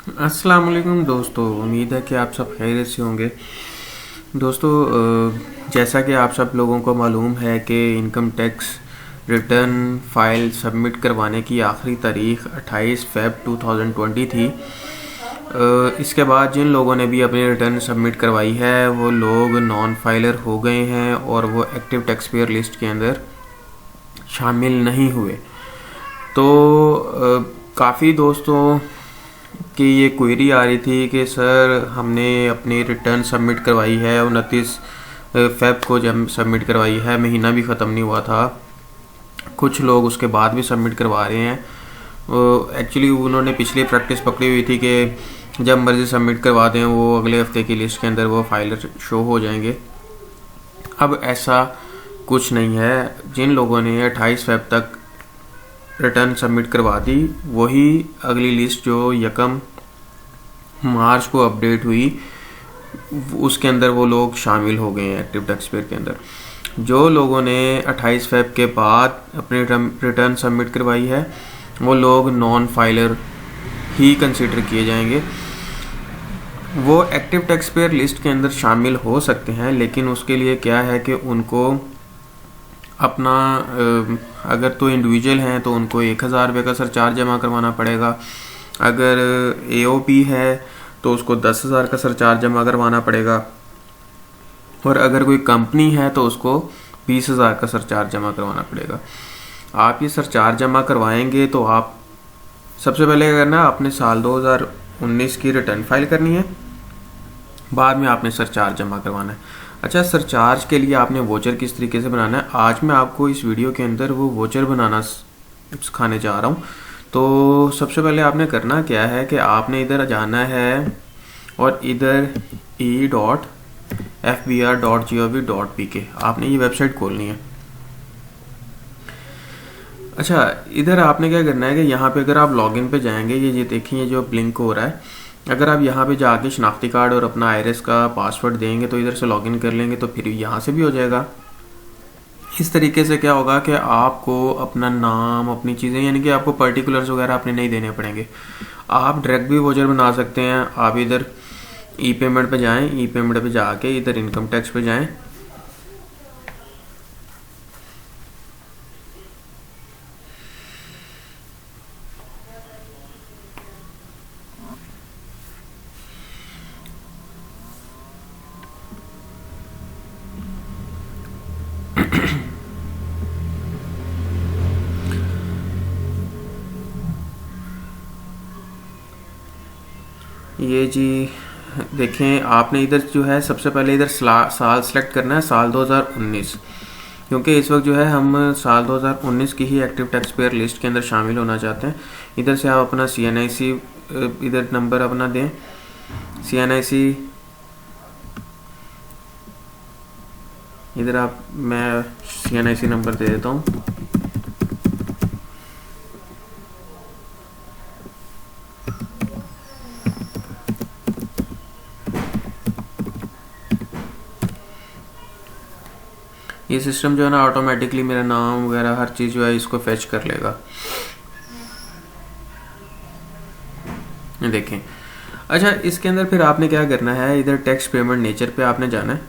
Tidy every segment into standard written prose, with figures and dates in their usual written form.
अस्सलाम वालेकुम दोस्तों, उम्मीद है कि आप सब खैरियत से होंगे। दोस्तों, जैसा कि आप सब लोगों को मालूम है कि income tax return file submit करवाने की आखिरी तारीख 28 फ़रवरी 2020 थी। इसके बाद जिन लोगों ने भी अपनी रिटर्न सबमिट करवाई है वो लोग नॉन फाइलर हो गए हैं और वो एक्टिव टैक्स पेयर लिस्ट के अंदर शामिल नहीं हुए। तो काफ़ी दोस्तों कि ये क्वेरी आ रही थी कि सर हमने अपनी रिटर्न सबमिट करवाई है 29 फ़रवरी को जब सबमिट करवाई है, महीना भी ख़त्म नहीं हुआ था। कुछ लोग उसके बाद भी सबमिट करवा रहे हैं। एक्चुअली उन्होंने पिछली प्रैक्टिस पकड़ी हुई थी कि जब मर्जी सबमिट करवा दें वो अगले हफ्ते की लिस्ट के अंदर वो फाइलर शो हो जाएंगे। अब ऐसा कुछ नहीं है। जिन लोगों ने 28 फ़रवरी तक रिटर्न सबमिट करवा दी वही अगली लिस्ट जो 1 मार्च को अपडेट हुई उसके अंदर वो लोग शामिल हो गए हैं एक्टिव टैक्स पेयर के अंदर। जो लोगों ने 28 फ़रवरी के बाद अपनी रिटर्न सबमिट करवाई है वो लोग नॉन फाइलर ही कंसिडर किए जाएंगे। वो एक्टिव टैक्स पेयर लिस्ट के अंदर शामिल हो सकते हैं, लेकिन उसके लिए क्या है कि उनको अपना अगर तो इंडिविजुअल हैं तो उनको 1000 रुपये का सरचार्ज जमा करवाना पड़ेगा। अगर एओपी है तो उसको 10,000 का सरचार्ज जमा करवाना पड़ेगा। और अगर कोई कंपनी है तो उसको 20,000 का सरचार्ज जमा करवाना पड़ेगा। आप ये सरचार्ज जमा करवाएंगे तो आप सबसे पहले क्या करना है, आपने साल 2019 की रिटर्न फाइल करनी है, बाद में आपने सरचार्ज जमा करवाना है। अच्छा, सरचार्ज के लिए आपने वोचर किस तरीके से बनाना है, आज मैं आपको इस वीडियो के अंदर वो वोचर बनाना सिखाने जा रहा हूँ। तो सबसे पहले आपने करना क्या है कि आपने इधर जाना है और इधर e.fbr.gov.pk आपने ये वेबसाइट खोलनी है। अच्छा, इधर आपने क्या करना है कि यहाँ पे अगर आप लॉगिन पे जाएंगे, ये देखिए जो ब्लिंक हो रहा है, अगर आप यहाँ पे जाके शनाख्ती कार्ड और अपना आईआरएस का पासवर्ड देंगे तो इधर से लॉगिन कर लेंगे तो फिर यहाँ से भी हो जाएगा। इस तरीके से क्या होगा कि आपको अपना नाम, अपनी चीज़ें, यानी कि आपको पर्टिकुलर्स वगैरह अपने नहीं देने पड़ेंगे। आप डायरेक्ट भी वोचर बना सकते हैं। आप इधर ई पेमेंट पे जाएं, ई पेमेंट पे जाके इधर इनकम टैक्स पे जाएं। ये जी देखें, आपने इधर जो है सबसे पहले इधर साल सेलेक्ट करना है, साल 2019, क्योंकि इस वक्त जो है हम साल 2019 की ही एक्टिव टैक्स पेयर लिस्ट के अंदर शामिल होना चाहते हैं। इधर से आप अपना CNIC इधर नंबर अपना दें, CNIC इधर मैं CNIC नंबर दे देता हूँ। ये सिस्टम जो है ना ऑटोमेटिकली मेरा नाम वगैरह हर चीज़ जो है इसको फेच कर लेगा। देखें, अच्छा इसके अंदर फिर आपने क्या करना है, इधर टैक्स पेमेंट नेचर पे आपने जाना है।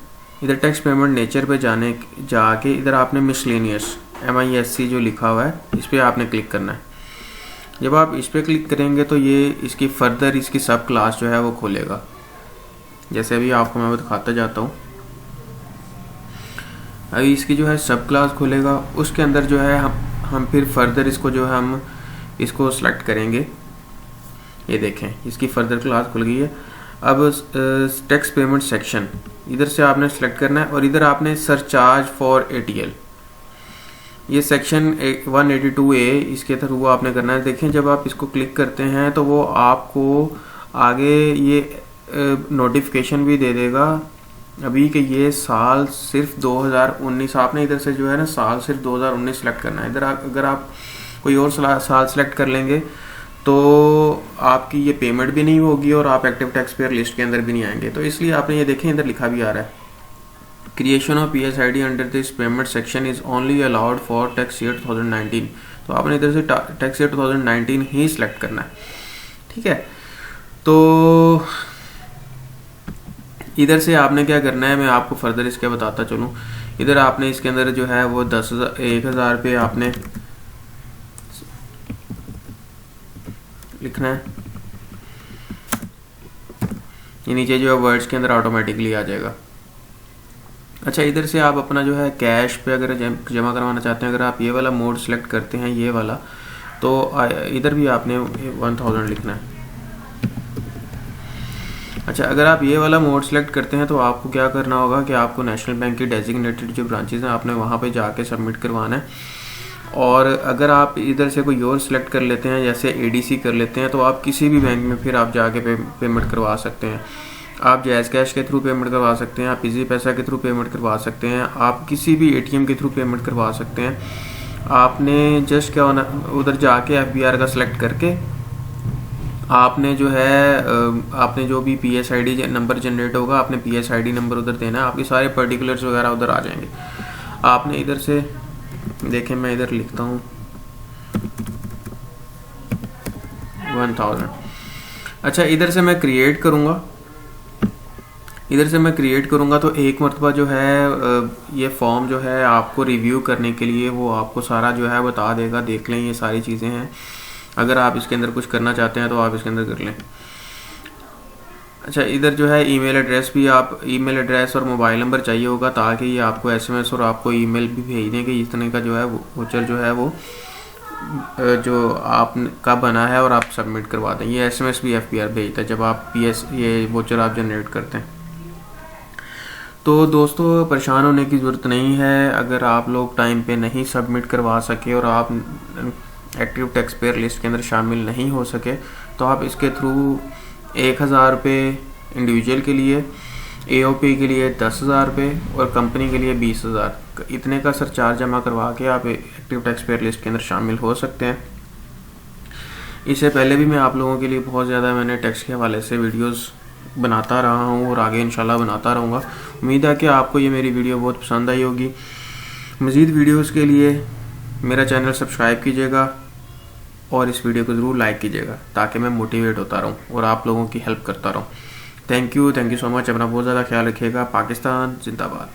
इधर टैक्स पेमेंट नेचर पे जाके इधर आपने मिसलेनियस MISC जो लिखा हुआ है इस पर आपने क्लिक करना है। जब आप इस पर क्लिक करेंगे तो ये इसकी फर्दर इसकी सब क्लास जो है वो खोलेगा। जैसे अभी आपको मैं दिखाता जाता हूँ। अभी इसकी जो है सब क्लास खोलेगा, उसके अंदर जो है हम फिर फर्दर इसको जो है हम इसको सेलेक्ट करेंगे। ये देखें इसकी फर्दर क्लास खुल गई है। अब टैक्स पेमेंट सेक्शन इधर से आपने सेलेक्ट करना है और इधर आपने सरचार्ज फॉर ATL ये सेक्शन 182A इसके थ्रू आपने करना है। देखें जब आप इसको क्लिक करते हैं तो वो आपको आगे ये नोटिफिकेशन भी दे देगा अभी कि ये साल सिर्फ 2019, आपने इधर से जो है ना साल सिर्फ 2019 सेलेक्ट करना है। इधर अगर आप कोई और साल सेलेक्ट कर लेंगे तो आपकी ये पेमेंट भी नहीं होगी और आप एक्टिव टैक्स पेयर लिस्ट के अंदर भी नहीं आएंगे। तो इसलिए आपने ये देखें इधर लिखा भी आ रहा है, creation of PSID under this payment section is only allowed for tax year 2019। तो आपने इधर से टैक्स ईयर 2019 ही सिलेक्ट करना है, ठीक है। तो इधर से आपने क्या करना है, मैं आपको फर्दर इसके बताता चलूँ। इधर आपने इसके अंदर जो है वो 10,000 पे आपने लिखना है। ये नीचे जो है वर्ड्स के अंदर ऑटोमेटिकली आ जाएगा। अच्छा, इधर से आप अपना जो है कैश पे अगर जमा करवाना चाहते हैं, अगर आप ये वाला मोड सेलेक्ट करते हैं, ये वाला, तो इधर भी आपने 1000 लिखना है। अच्छा, अगर आप ये वाला मोड सेलेक्ट करते हैं तो आपको क्या करना होगा कि आपको नेशनल बैंक की डेजिग्नेटेड जो ब्रांचेज हैं आपने वहाँ पे जाके सबमिट करवाना है। और अगर आप इधर से कोई और सिलेक्ट कर लेते हैं, जैसे एडीसी कर लेते हैं, तो आप किसी भी बैंक में फिर आप जाके पेमेंट करवा सकते हैं। आप जैज़ कैश के थ्रू पेमेंट करवा सकते हैं, आप इजी पैसा के थ्रू पेमेंट करवा सकते हैं, आप किसी भी एटीएम के थ्रू पेमेंट करवा सकते हैं। आपने जस्ट क्या होना, उधर जाके एफबीआर का सिलेक्ट करके आपने जो है आपने जो भी PSID नंबर जनरेट होगा, आपने PSID नंबर उधर देना है, आपके सारे पर्टिकुलर्स वगैरह उधर आ जाएंगे। आपने इधर से देखें, मैं इधर लिखता हूँ 1000। अच्छा, इधर से मैं क्रिएट करूँगा, तो एक मरतबा जो है ये फॉर्म जो है आपको रिव्यू करने के लिए वो आपको सारा जो है बता देगा। देख लें, ये सारी चीज़ें हैं। अगर आप इसके अंदर कुछ करना चाहते हैं तो आप इसके अंदर कर लें। अच्छा, इधर जो है ईमेल एड्रेस भी, आप ईमेल एड्रेस और मोबाइल नंबर चाहिए होगा, ताकि ये आपको SMS और आपको ईमेल भी भेज दें कि इस तरह का जो है वोचर जो है वो जो आपका बना है और आप सबमिट करवा दें। ये SMS भी FBR भेजता है जब आप ये वोचर आप जनरेट करते हैं। तो दोस्तों, परेशान होने की ज़रूरत नहीं है। अगर आप लोग टाइम पे नहीं सबमिट करवा सके और आप एक्टिव टैक्स पेयर लिस्ट के अंदर शामिल नहीं हो सके, तो आप इसके थ्रू 1000 रुपये इंडिविजुअल के लिए, AOP के लिए 10,000 रुपये और कंपनी के लिए 20,000, इतने का सरचार्ज जमा करवा के आप एक्टिव टैक्स पेयर लिस्ट के अंदर शामिल हो सकते हैं। इससे पहले भी मैं आप लोगों के लिए बहुत ज़्यादा मैंने टैक्स के हवाले से वीडियोस बनाता रहा हूँ और आगे इंशाल्लाह बनाता रहूँगा। उम्मीद है कि आपको ये मेरी वीडियो बहुत पसंद आई होगी। मज़ीद वीडियोस के लिए मेरा चैनल सब्सक्राइब कीजिएगा और इस वीडियो को ज़रूर लाइक कीजिएगा, ताकि मैं मोटिवेट होता रहूँ और आप लोगों की हेल्प करता रहूँ। Thank you so much. अपना बहुत ज़्यादा ख्याल रखिएगा। पाकिस्तान जिंदाबाद।